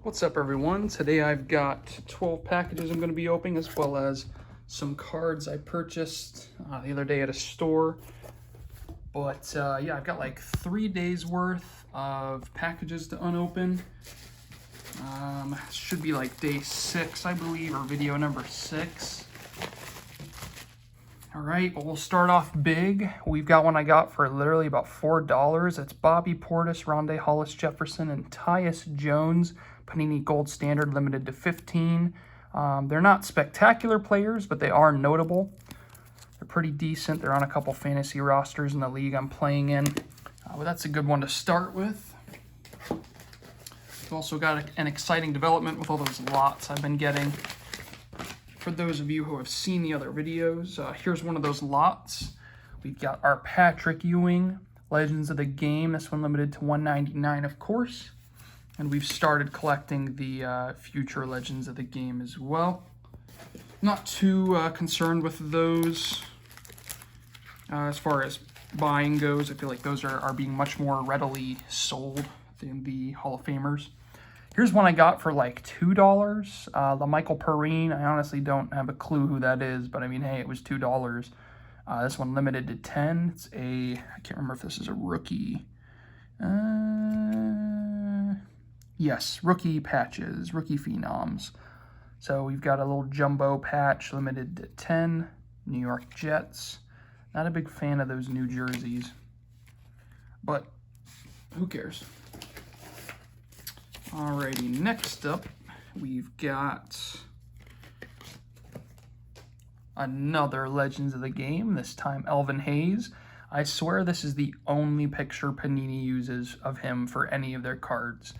What's up, everyone? Today I've got 12 packages I'm going to be opening, as well as some cards I purchased the other day at a store. But yeah, I've got like 3 days worth of packages to unopen. Should be like day 6, I believe, or video number 6. All right, well, we'll start off big. We've got one I got for literally about $4. It's Bobby Portis, Rondé Hollis Jefferson, and Tyus Jones, Panini Gold Standard, limited to 15. They're not spectacular players, but they are notable. They're pretty decent. They're on a couple fantasy rosters in the league I'm playing in. But that's a good one to start with. We've also got an exciting development with all those lots I've been getting. For those of you who have seen the other videos, here's one of those lots. We've got our Patrick Ewing, Legends of the Game. This one limited to 199, of course. And we've started collecting the future Legends of the Game as well. Not too concerned with those as far as buying goes. I feel like those are being much more readily sold than the Hall of Famers. Here's one I got for like $2. The Michael Perrine. I honestly don't have a clue who that is, but I mean, hey, it was $2. This one limited to 10. It's a, I can't remember if this is a rookie. Yes, rookie patches, rookie phenoms. So we've got a little jumbo patch limited to 10. New York Jets. Not a big fan of those new jerseys, but who cares? Alrighty, next up, we've got another Legends of the Game, this time Alvin Hayes. I swear this is the only picture Panini uses of him for any of their cards.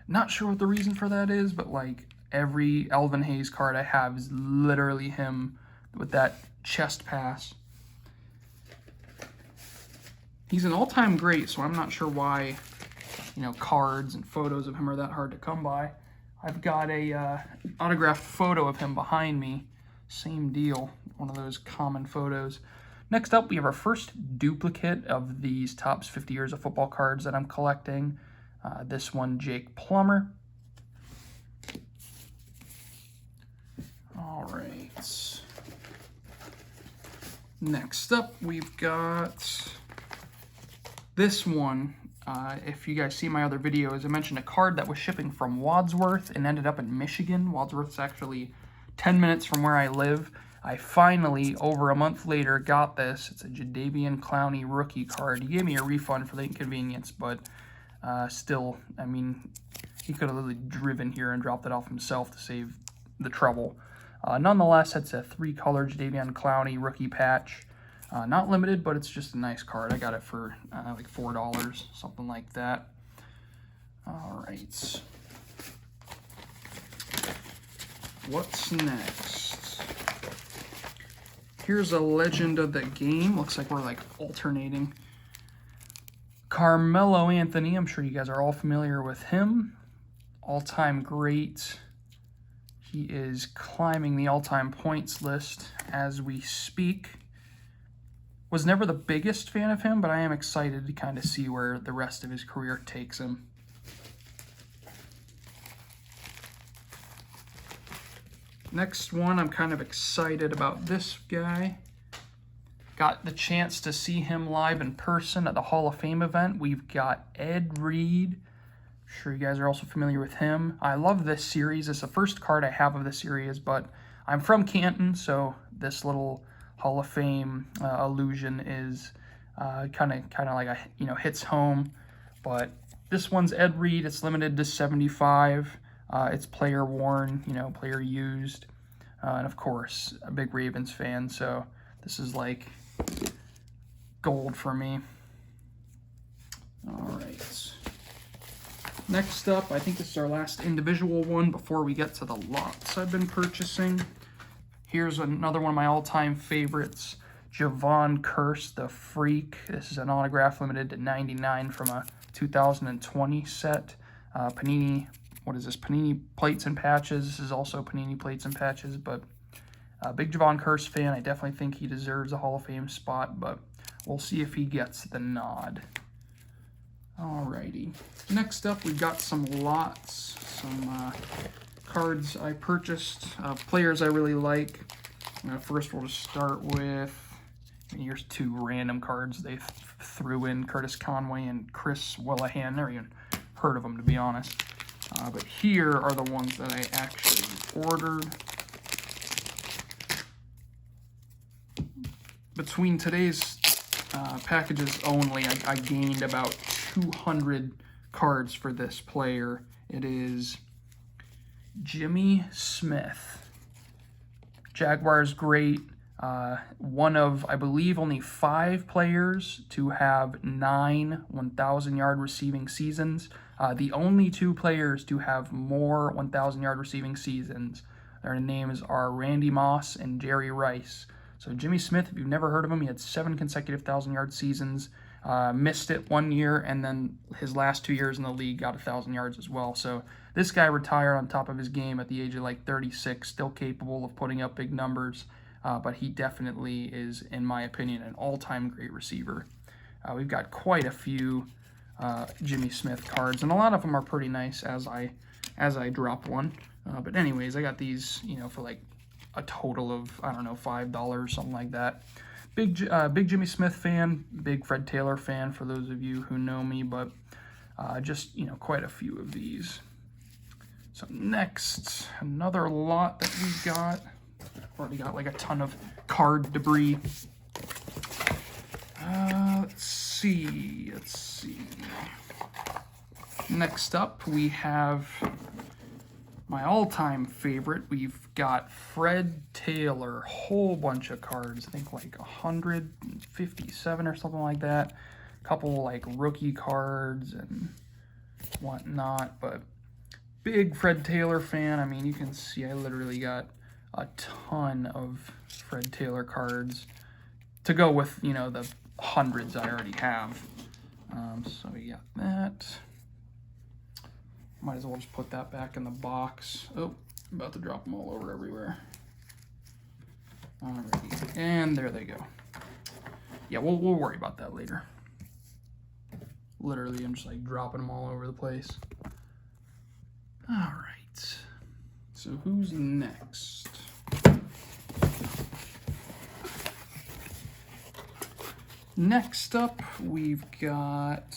Not sure what the reason for that is, but like every Alvin Hayes card I have is literally him with that chest pass. He's an all-time great, so I'm not sure why, you know, cards and photos of him are that hard to come by. I've got a autographed photo of him behind me. Same deal, one of those common photos. Next up, we have our first duplicate of these Topps 50 Years of Football cards that I'm collecting. This one, Jake Plummer. All right. Next up, we've got this one. If you guys see my other videos, I mentioned a card that was shipping from Wadsworth and ended up in Michigan. Wadsworth's actually 10 minutes from where I live. I finally, over a month later, got this. It's a Jadeveon Clowney rookie card. He gave me a refund for the inconvenience, but still, I mean, he could have literally driven here and dropped it off himself to save the trouble. Nonetheless, it's a 3-color Jadeveon Clowney rookie patch. Not limited, but it's just a nice card. I got it for like $4, something like that. All right. What's next? Here's a Legend of the Game. Looks like we're like alternating. Carmelo Anthony. I'm sure you guys are all familiar with him. All-time great. He is climbing the all-time points list as we speak. Was never the biggest fan of him, but I am excited to kind of see where the rest of his career takes him. Next one, I'm kind of excited about this guy. Got the chance to see him live in person at the Hall of Fame event. We've got Ed Reed. I'm sure you guys are also familiar with him. I love this series. It's the first card I have of the series, but I'm from Canton, so this little Hall of Fame illusion is kind of like hits home. But this one's Ed Reed. It's limited to 75. It's player worn, player used, and of course a big Ravens fan. So this is like gold for me. All right. Next up, I think this is our last individual one before we get to the lots I've been purchasing. Here's another one of my all-time favorites, Javon Curse, the Freak. This is an autograph limited to 99 from a 2020 set. Panini, what is this? Panini Plates and Patches. This is also Panini Plates and Patches, but big Javon Curse fan. I definitely think he deserves a Hall of Fame spot, but we'll see if he gets the nod. Alrighty. Next up, we've got some lots, some cards I purchased, players I really like. First, we'll just start with, here's two random cards they threw in, Curtis Conway and Chris Willahan. Never even heard of them, to be honest. But here are the ones that I actually ordered. Between today's packages only, I gained about 200 cards for this player. It is Jimmy Smith. Jaguars great. One of, I believe, only 5 players to have 9 1,000-yard receiving seasons. The only 2 players to have more 1,000-yard receiving seasons. Their names are Randy Moss and Jerry Rice. So Jimmy Smith, if you've never heard of him, he had 7 consecutive 1,000-yard seasons. Missed it 1 year, and then his last 2 years in the league got 1,000 yards as well. So this guy retired on top of his game at the age of like 36, still capable of putting up big numbers. But he definitely is, in my opinion, an all-time great receiver. We've got quite a few Jimmy Smith cards, and a lot of them are pretty nice as I drop one. But anyways, I got these, for like a total of, I don't know, $5, something like that. Big Jimmy Smith fan, big Fred Taylor fan for those of you who know me, but just, quite a few of these. So next, another lot that we got. Already got like a ton of card debris. Let's see. Next up, we have my all-time favorite. We've got Fred Taylor, whole bunch of cards. I think like 157 or something like that. A couple like rookie cards and whatnot, but big Fred Taylor fan. I mean, you can see I literally got a ton of Fred Taylor cards to go with, the hundreds I already have. So we got that. Might as well just put that back in the box. Oh, I'm about to drop them all over everywhere. Alrighty, and there they go. Yeah, we'll worry about that later. Literally, I'm just like dropping them all over the place. Alright, so who's next? Next up, we've got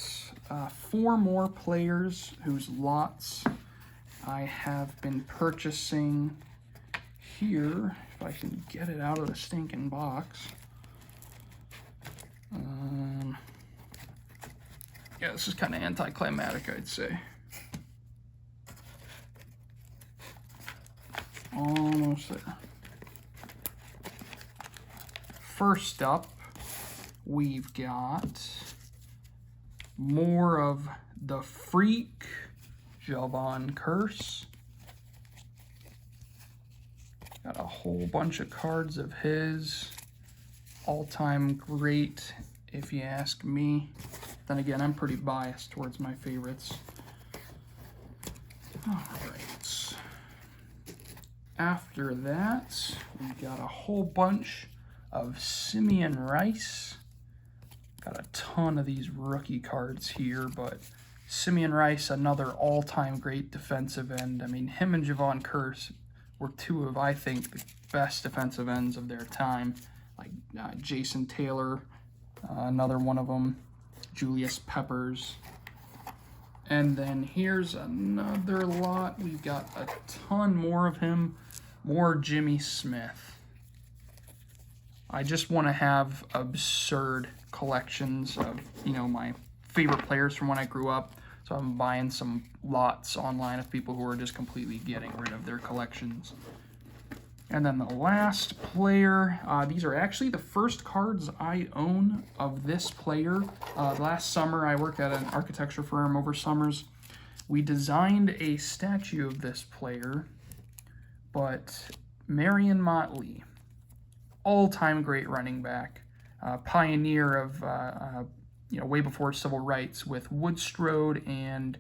4 more players whose lots I have been purchasing here. If I can get it out of the stinking box. Yeah, this is kind of anticlimactic, I'd say. Almost there. First up, we've got more of the Freak, Javon Curse. Got a whole bunch of cards of his. All-time great, if you ask me. Then again, I'm pretty biased towards my favorites. All right. After that, we've got a whole bunch of Simeon Rice. Got a ton of these rookie cards here, but Simeon Rice, another all-time great defensive end. I mean, him and Javon Curse were 2 of, I think, the best defensive ends of their time. Like Jason Taylor, another one of them, Julius Peppers. And then here's another lot. We've got a ton more of him, more Jimmy Smith. I just want to have absurd collections of, my favorite players from when I grew up. So I'm buying some lots online of people who are just completely getting rid of their collections. And then the last player, these are actually the first cards I own of this player. Last summer, I worked at an architecture firm over summers. We designed a statue of this player, but Marion Motley, all-time great running back, pioneer of, way before civil rights with Woodstrode and,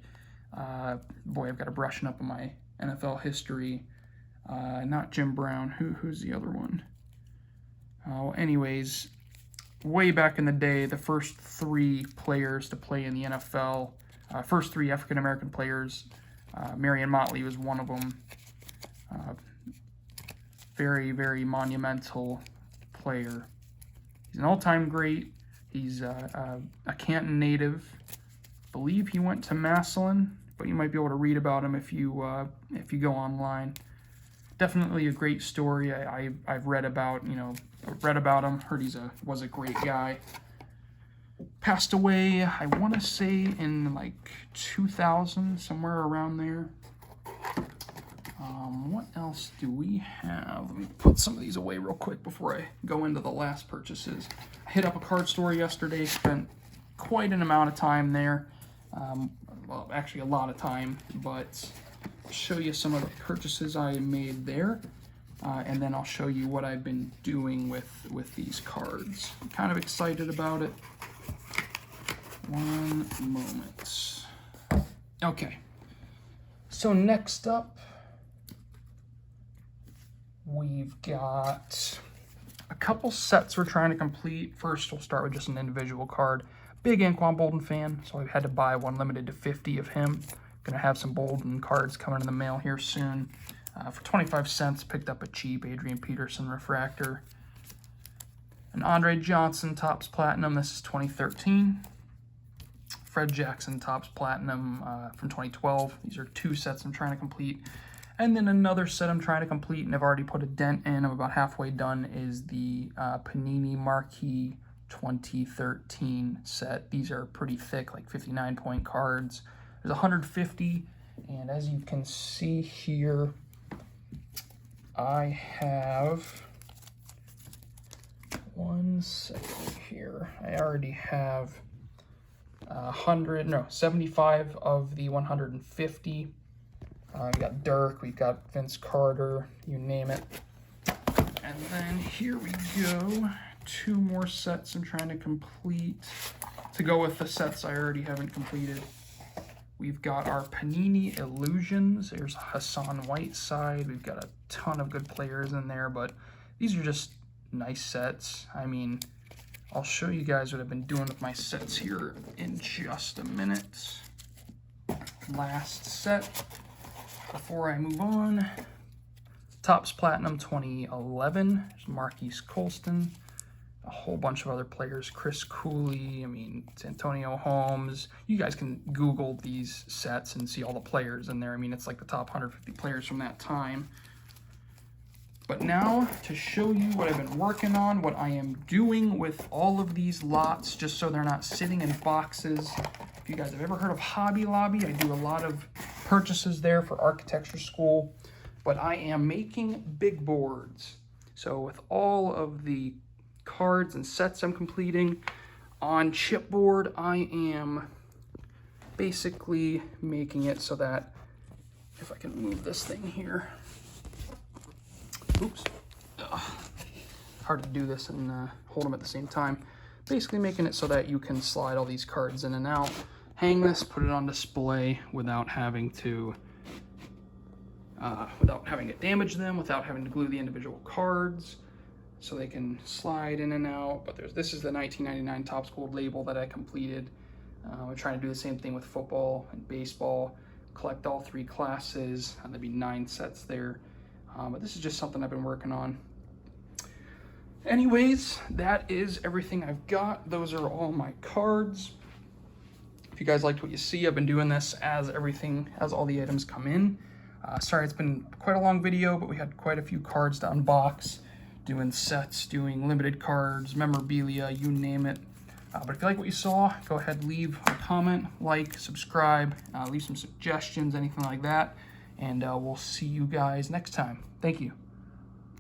boy, I've got to brushing up on my NFL history. Not Jim Brown. Who's the other one? Anyways, way back in the day, the first 3 players to play in the NFL, first 3 African-American players, Marion Motley was one of them. Very, very monumental player. He's an all-time great. He's a Canton native. I believe he went to Massillon, but you might be able to read about him if you go online. Definitely a great story. I've read about him. Heard was a great guy. Passed away, I want to say in like 2000, somewhere around there. What else do we have? Let me put some of these away real quick before I go into the last purchases. I hit up a card store yesterday, spent quite an amount of time there. Well, actually a lot of time, but I'll show you some of the purchases I made there. And then I'll show you what I've been doing with these cards. I'm kind of excited about it. One moment. Okay. So next up, we've got a couple sets we're trying to complete. First, we'll start with just an individual card. Big Anquan Bolden fan, so I had to buy one limited to 50 of him. Gonna have some Bolden cards coming in the mail here soon. For 25 cents, picked up a cheap Adrian Peterson refractor. An Andre Johnson Topps Platinum, this is 2013. Fred Jackson Topps Platinum from 2012. These are 2 sets I'm trying to complete. And then another set I'm trying to complete, and I've already put a dent in, I'm about halfway done, is the Panini Marquee 2013 set. These are pretty thick, like 59-point cards. There's 150, and as you can see here, I have, one second here, I already have 75 of the 150. We got Dirk, we've got Vince Carter, you name it. And then here we go, 2 more sets I'm trying to complete to go with the sets I already haven't completed. We've got our Panini Illusions. There's Hassan Whiteside. We've got a ton of good players in there, but these are just nice sets. I mean, I'll show you guys what I've been doing with my sets here in just a minute. Last set before I move on. Topps Platinum 2011. There's Marquise Colston. A whole bunch of other players. Chris Cooley. I mean, it's Antonio Holmes. You guys can Google these sets and see all the players in there. I mean, it's like the top 150 players from that time. But now, to show you what I've been working on, what I am doing with all of these lots, just so they're not sitting in boxes. If you guys have ever heard of Hobby Lobby, I do a lot of purchases there for architecture school. But I am making big boards. So with all of the cards and sets I'm completing on chipboard, I am basically making it so that, if I can move this thing here. Oops. Ugh. Hard to do this and hold them at the same time. Basically making it so that you can slide all these cards in and out, hang this, put it on display without having to damage them, without having to glue the individual cards, so they can slide in and out. But this is the 1999 Topps Gold label that I completed. We're trying to do the same thing with football and baseball, collect all 3 classes, and there'd be 9 sets there. But this is just something I've been working on. Anyways, that is everything I've got. Those are all my cards. If you guys liked what you see, I've been doing this as all the items come in. Sorry, it's been quite a long video, but we had quite a few cards to unbox, doing sets, doing limited cards, memorabilia, you name it. But if you like what you saw, go ahead, leave a comment, like, subscribe, leave some suggestions, anything like that. And we'll see you guys next time. Thank you.